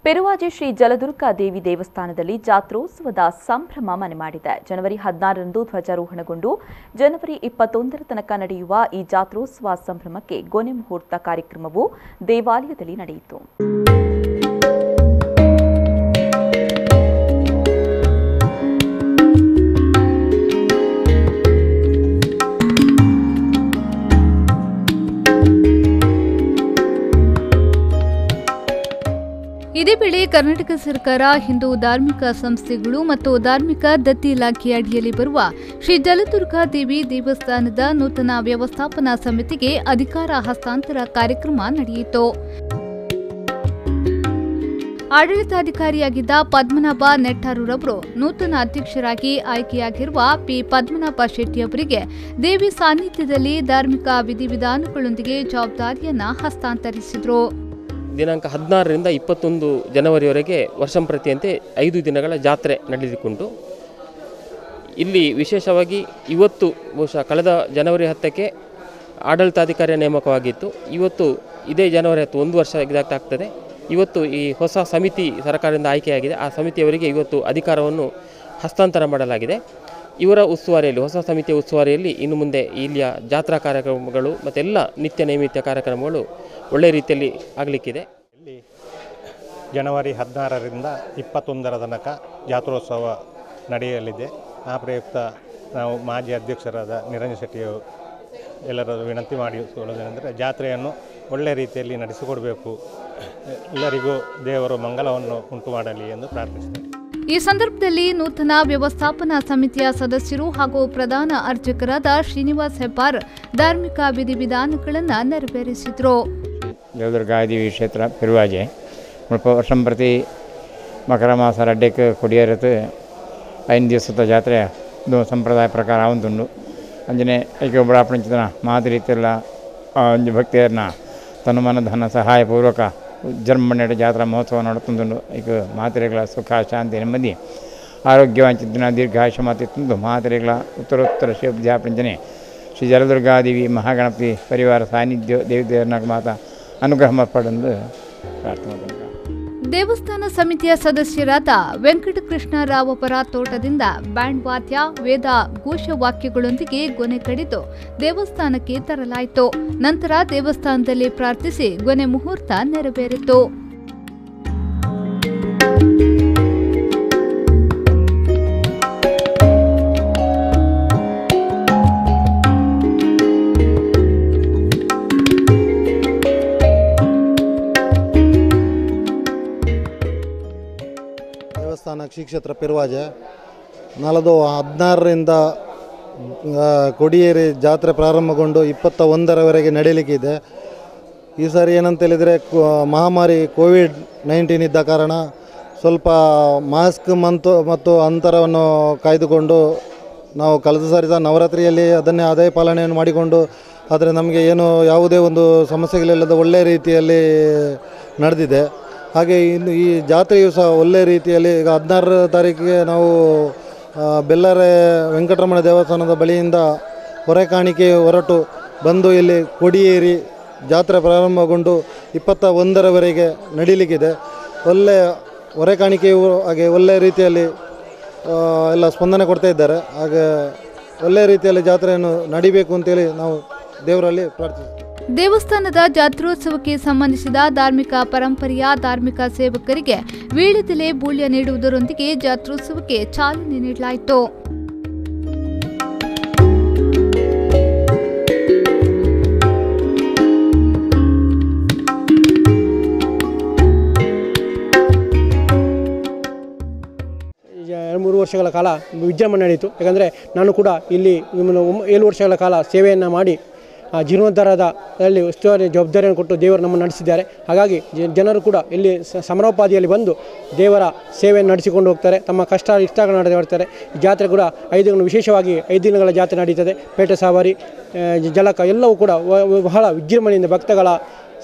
ಪೆರುವಾಜೆ ಶ್ರೀ ಜಲದುರ್ಗಾ ದೇವಿ ದೇವಸ್ಥಾನದಲ್ಲಿ ಜಾತ್ರೋತ್ಸವದ ಸಂಭ್ರಮ ಮನೆ ಮಾಡಿದೆ. ಜನವರಿ 16ರಂದು ಧ್ವಜಾರೋಹಣಗೊಂಡು ಜನವರಿ 21ರ ತನಕ ನಡೆಯುವ ಈ ಜಾತ್ರೋತ್ಸವ ಸಂಭ್ರಮಕ್ಕೆ ಗೊನೆ ಮುಹೂರ್ತ ಕಾರ್ಯಕ್ರಮವು ದೇವಾಲಯದಲ್ಲಿ ನಡೆಯಿತು. ಇದೇ ವೇಳೆ ಕರ್ನಾಟಕ ಸರ್ಕಾರ ಹಿಂದೂ ಧಾರ್ಮಿಕ ಸಂಸ್ಥೆಗಳು ಮತ್ತು ಧಾರ್ಮಿಕ ದತ್ತಿ ಇಲಾಖೆ ಅಡಿಯಲ್ಲಿ ಬರುವ ಶ್ರೀ ಜಲದುರ್ಗಾ ದೇವಿ ದೇವಸ್ಥಾನದ ನೂತನ ವ್ಯವಸ್ಥಾಪನಾ ಸಮಿತಿಗೆ ಅಧಿಕಾರ ಹಸ್ತಾಂತರ ಕಾರ್ಯಕ್ರಮ ನಡೆಯಿತು. ಆಡಳಿತಾಧಿಕಾರಿಯಾಗಿದ್ದ ಪದ್ಮನಾಭ ನೆಟ್ಟಾರೂರವರು ನೂತನ ಅಧ್ಯಕ್ಷರಾಗಿ ಆಯ್ಕೆಯಾಗಿರುವ ಪಿ ಪದ್ಮನಾಭ ಶೆಟ್ಟಿ ಅವರಿಗೆ ದೇವಿ ಸಾನ್ನಿಧ್ಯದಲ್ಲಿ ಧಾರ್ಮಿಕ ವಿಧಿವಿಧಾನಗಳೊಂದಿಗೆ ಜವಾಬ್ದಾರಿಯನ್ನು ಹಸ್ತಾಂತರಿಸಿದರು. ದಿನಾಂಕ 16ರಿಂದ 21 ಜನವರಿವರೆಗೆ ವರ್ಷಂಪ್ರತಿಯಂತೆ 5 ದಿನಗಳ ಜಾತ್ರೆ ನಡೆದುಕೊಂಡು ಇಲ್ಲಿ ವಿಶೇಷವಾಗಿ ಇವತ್ತು ಬಹುಶಃ ಕಳೆದ ಜನವರಿ 10ಕ್ಕೆ ಆಡಳಿತಾಧಿಕಾರಿಯ ನೇಮಕವಾಗಿತ್ತು. ಇವತ್ತು ಇದೇ ಜನವರಿ 10 1 ವರ್ಷ ಆಗ್ತದೆ. ಇವತ್ತು ಈ ಹೊಸ ಸಮಿತಿ ಸರ್ಕಾರದಿಂದ ಆಯ್ಕೆಯಾಗಿದೆ. ಆ ಸಮಿತಿಯವರಿಗೆ ಇವತ್ತು ಅಧಿಕಾರವನ್ನು ಹಸ್ತಾಂತರ ಮಾಡಲಾಗಿದೆ. ಇವರ ಉಸ್ತುವಾರಿಯಲ್ಲಿ ಹೊಸ ಸಮಿತಿಯ ಉಸ್ತುವಾರಿಯಲ್ಲಿ ಇನ್ನು ಮುಂದೆ ಇಲ್ಲಿಯ ಜಾತ್ರಾ ಕಾರ್ಯಕ್ರಮಗಳು ಮತ್ತೆಲ್ಲ ನಿತ್ಯ ನೈಮಿತ್ಯ ಕಾರ್ಯಕ್ರಮಗಳು ಒಳ್ಳೆಯ ರೀತಿಯಲ್ಲಿ ಆಗಲಿಕ್ಕಿದೆ. ಇಲ್ಲಿ ಜನವರಿ 16ರಿಂದ 21ರ ತನಕ ಜಾತ್ರೋತ್ಸವ ನಡೆಯಲಿದೆ. ಆ ಪ್ರಯುಕ್ತ ನಾವು ಮಾಜಿ ಅಧ್ಯಕ್ಷರಾದ ನಿರಂಜನ್ ಶೆಟ್ಟಿಯವರು ಎಲ್ಲರೂ ವಿನಂತಿ ಮಾಡಿಕೊಳ್ಳೋದೇನೆಂದರೆ ಜಾತ್ರೆಯನ್ನು ಒಳ್ಳೆಯ ರೀತಿಯಲ್ಲಿ ನಡೆಸಿಕೊಡಬೇಕು, ಎಲ್ಲರಿಗೂ ದೇವರು ಮಂಗಲವನ್ನು ಉಂಟು ಮಾಡಲಿ ಎಂದು ಪ್ರಾರ್ಥಿಸುತ್ತೇವೆ. ಈ ಸಂದರ್ಭದಲ್ಲಿ ನೂತನ ವ್ಯವಸ್ಥಾಪನಾ ಸಮಿತಿಯ ಸದಸ್ಯರು ಹಾಗೂ ಪ್ರಧಾನ ಅರ್ಚಕರಾದ ಶ್ರೀನಿವಾಸ್ ಹೆಬ್ಬಾರ್ ಧಾರ್ಮಿಕ ವಿಧಿವಿಧಾನಗಳನ್ನು ನೆರವೇರಿಸಿದರು. ಜಲದುರ್ಗಾ ದೇವಿ ಕ್ಷೇತ್ರ ಪೆರುವಾಜೆ ವರ್ಷಂ ಪ್ರತಿ ಮಕರ ಮಾಸ ರಡ್ಡೆಕ್ಕೆ ಕೊಡಿಯರತ್ತು 5 ದಿವಸದ ಜಾತ್ರೆ ಸಂಪ್ರದಾಯ ಪ್ರಕಾರ ಆವಂತುಂಡು. ಅಂಜನೆ ಐಕ್ಯ ಒಬ್ಬಳಾಪಣಿಸಿದ ಮಾತು ರೀತಿಯಲ್ಲ ಒಂದು ಭಕ್ತಿಯರನ್ನ ತನುಮನ ಧನ ಸಹಾಯಪೂರ್ವಕ ಜರ್ಮಣ್ಣ ಜಾತ್ರಾ ಮಹೋತ್ಸವ ನಡೆತುಂಡು. ಈಗ ಮಾತ್ರೆಗಳ ಸುಖ ಶಾಂತಿ ನೆಮ್ಮದಿ ಆರೋಗ್ಯವಂಚಿನ ದೀರ್ಘಾಯುಷ್ಯ ಮಾತಿತ್ತು ಮಾತ್ರೆಗಳ ಉತ್ತರೋತ್ತರ ಶಿವಧ್ಯಾಪಂಚನೆ ಶ್ರೀ ಜಲದುರ್ಗಾದೇವಿ ಮಹಾಗಣಪತಿ ಪರಿವಾರ ಸಾನ್ನಿಧ್ಯ ದೇವಿದೇವರನ್ನ ಮಾತಾ ಅನುಗ್ರಹ ಪಡೆದು ಪ್ರಾರ್ಥನೆ. ದೇವಸ್ಥಾನ ಸಮಿತಿಯ ಸದಸ್ಯರಾದ ವೆಂಕಟಕೃಷ್ಣ ರಾವ್ ಅವರ ತೋಟದಿಂದ ಬ್ಯಾಂಡ್ ವಾದ್ಯ ವೇದ ಘೋಷವಾಕ್ಯಗಳೊಂದಿಗೆ ಗೊನೆ ಕಡಿದು ದೇವಸ್ಥಾನಕ್ಕೆ ತರಲಾಯಿತು. ನಂತರ ದೇವಸ್ಥಾನದಲ್ಲಿ ಪ್ರಾರ್ಥಿಸಿ ಗೊನೆ ಮುಹೂರ್ತ ನೆರವೇರಿತು. ದೇವಸ್ಥಾನ ಶ್ರೀ ಕ್ಷೇತ್ರ ಪೆರುವಾಜೆ 16ರಿಂದ ಕೊಡಿಯೇರಿ ಜಾತ್ರೆ ಪ್ರಾರಂಭಗೊಂಡು 21ರವರೆಗೆ ನಡೆಯಲಿಕ್ಕಿದೆ. ಈ ಸಾರಿ ಏನಂತ ಹೇಳಿದರೆ ಮಹಾಮಾರಿ ಕೋವಿಡ್-19 ಇದ್ದ ಕಾರಣ ಸ್ವಲ್ಪ ಮಾಸ್ಕ್ ಮತ್ತು ಅಂತರವನ್ನು ಕಾಯ್ದುಕೊಂಡು ನಾವು ಕಳೆದ ಸಾರಿ ನವರಾತ್ರಿಯಲ್ಲಿ ಅದನ್ನೇ ಅದೇ ಪಾಲನೆಯನ್ನು ಮಾಡಿಕೊಂಡು, ಆದರೆ ನಮಗೆ ಏನು ಯಾವುದೇ ಒಂದು ಸಮಸ್ಯೆಗಳಿಲ್ಲದ ಒಳ್ಳೆಯ ರೀತಿಯಲ್ಲಿ ನಡೆದಿದೆ. ಹಾಗೆ ಇನ್ನು ಈ ಜಾತ್ರೆಯು ಸಹ ಒಳ್ಳೆಯ ರೀತಿಯಲ್ಲಿ ಈಗ 16ರ ತಾರೀಕಿಗೆ ನಾವು ಬೆಲ್ಲರೆ ವೆಂಕಟರಮಣ ದೇವಸ್ಥಾನದ ಬಳಿಯಿಂದ ಹೊರೆಕಾಣಿಕೆ ಹೊರಟು ಬಂದು ಇಲ್ಲಿ ಕೊಡಿಯೇರಿ ಜಾತ್ರೆ ಪ್ರಾರಂಭಗೊಂಡು 21ರವರೆಗೆ ನಡೀಲಿಕ್ಕಿದೆ. ಒಳ್ಳೆಯ ಹೊರೆಕಾಣಿಕೆಯು ಹಾಗೆ ಒಳ್ಳೆಯ ರೀತಿಯಲ್ಲಿ ಎಲ್ಲ ಸ್ಪಂದನೆ ಕೊಡ್ತಾ ಇದ್ದಾರೆ. ಹಾಗೆ ಒಳ್ಳೆಯ ರೀತಿಯಲ್ಲಿ ಜಾತ್ರೆಯನ್ನು ನಡಿಬೇಕು ಅಂತೇಳಿ ನಾವು ದೇವರಲ್ಲಿ ಪ್ರಾರ್ಥಿಸ್ತೀವಿ. ದೇವಸ್ಥಾನದ ಜಾತ್ರೋತ್ಸವಕ್ಕೆ ಸಂಬಂಧಿಸಿದ ಧಾರ್ಮಿಕ ಪರಂಪರೆಯ ಧಾರ್ಮಿಕ ಸೇವಕರಿಗೆ ವೀಳ್ಯದೆಲೆ ಬೂಳ್ಯ ನೀಡುವುದರೊಂದಿಗೆ ಜಾತ್ರೋತ್ಸವಕ್ಕೆ ಚಾಲನೆ ನೀಡಲಾಯಿತು. ಈಗ 2-3 ವರ್ಷಗಳ ಕಾಲ ವಿಜೃಂಭಣೆ ನಡೆಯಿತು. ಯಾಕಂದರೆ ನಾನು ಕೂಡ ಇಲ್ಲಿ 7 ವರ್ಷಗಳ ಕಾಲ ಸೇವೆಯನ್ನು ಮಾಡಿ ಜೀರ್ಣೋದ್ಧಾರದಲ್ಲಿ ಉಸ್ತುವಾರಿ ಜವಾಬ್ದಾರಿಯನ್ನು ಕೊಟ್ಟು ದೇವರು ನಮ್ಮನ್ನು ನಡೆಸಿದ್ದಾರೆ. ಹಾಗಾಗಿ ಜನರು ಕೂಡ ಇಲ್ಲಿ ಸಮರೋಪಾದಿಯಲ್ಲಿ ಬಂದು ದೇವರ ಸೇವೆಯನ್ನು ನಡೆಸಿಕೊಂಡು ಹೋಗ್ತಾರೆ. ತಮ್ಮ ಕಷ್ಟ ಇಷ್ಟಗಳನ್ನು ನಡೆದುಕೊಳ್ತಾರೆ. ಈ ಜಾತ್ರೆ ಕೂಡ 5 ದಿನ ವಿಶೇಷವಾಗಿ 5 ದಿನಗಳ ಜಾತ್ರೆ ನಡೀತದೆ. ಪೇಟೆ ಸವಾರಿ, ಜಲಕ ಎಲ್ಲವೂ ಕೂಡ ಬಹಳ ವಿಜೃಂಭಣೆಯಿಂದ ಭಕ್ತಗಳ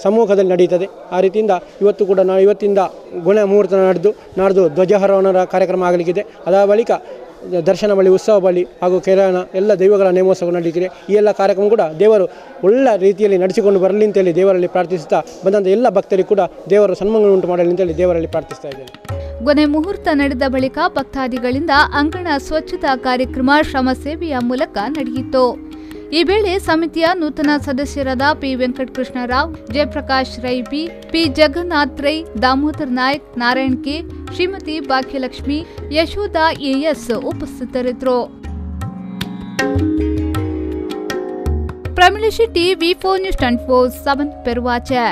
ಸಮ್ಮುಖದಲ್ಲಿ ನಡೀತದೆ. ಆ ರೀತಿಯಿಂದ ಇವತ್ತು ಕೂಡ ಇವತ್ತಿಂದ ಗೊನೆ ಮುಹೂರ್ತ ನಾಡ್ದು ಧ್ವಜಾರೋಹಣ ಕಾರ್ಯಕ್ರಮ ಆಗಲಿಕ್ಕಿದೆ. ಅದರ ಬಳಿಕ ದರ್ಶನ ಬಳಿ, ಉತ್ಸವ ಬಳಿ ಹಾಗೂ ಕೆರಣ ಎಲ್ಲ ದೈವಗಳ ನೇಮೋತ್ಸವ ನಡೀತಿದೆ. ಈ ಎಲ್ಲ ಕಾರ್ಯಕ್ರಮ ಕೂಡ ದೇವರು ಒಳ್ಳೆ ರೀತಿಯಲ್ಲಿ ನಡೆಸಿಕೊಂಡು ಬರಲಿ ಅಂತೇಳಿ ದೇವರಲ್ಲಿ ಪ್ರಾರ್ಥಿಸುತ್ತಾ ಬಂದಂಥ ಎಲ್ಲ ಭಕ್ತರಿಗೆ ಕೂಡ ದೇವರು ಸನ್ಮಾನ ಉಂಟು ಮಾಡಲಿ ಅಂತೇಳಿ ದೇವರಲ್ಲಿ ಪ್ರಾರ್ಥಿಸ್ತಾ ಇದ್ದೇನೆ. ಗೊನೆ ಮುಹೂರ್ತ ನಡೆದ ಬಳಿಕ ಭಕ್ತಾದಿಗಳಿಂದ ಅಂಗಣ ಸ್ವಚ್ಛತಾ ಕಾರ್ಯಕ್ರಮ ಶ್ರಮ ಸೇವೆಯ ಮೂಲಕ ನಡೆಯಿತು. ಈ ವೇಳೆ ಸಮಿತಿಯ ನೂತನ ಸದಸ್ಯರಾದ P Venkatakrishnarao, Jayaprakash Rai, P Jagannath Rai, Damodar Naik, Narayan K, Shrimati Bhagyalakshmi, Yashoda AS ಉಪಸ್ಥಿತರಿದ್ದರು. ಪ್ರಮಿಳಾ ಶೆಟ್ಟಿ, ವಿ4 ನ್ಯೂಸ್ 24/7 ಪೆರುವಾಚೆ.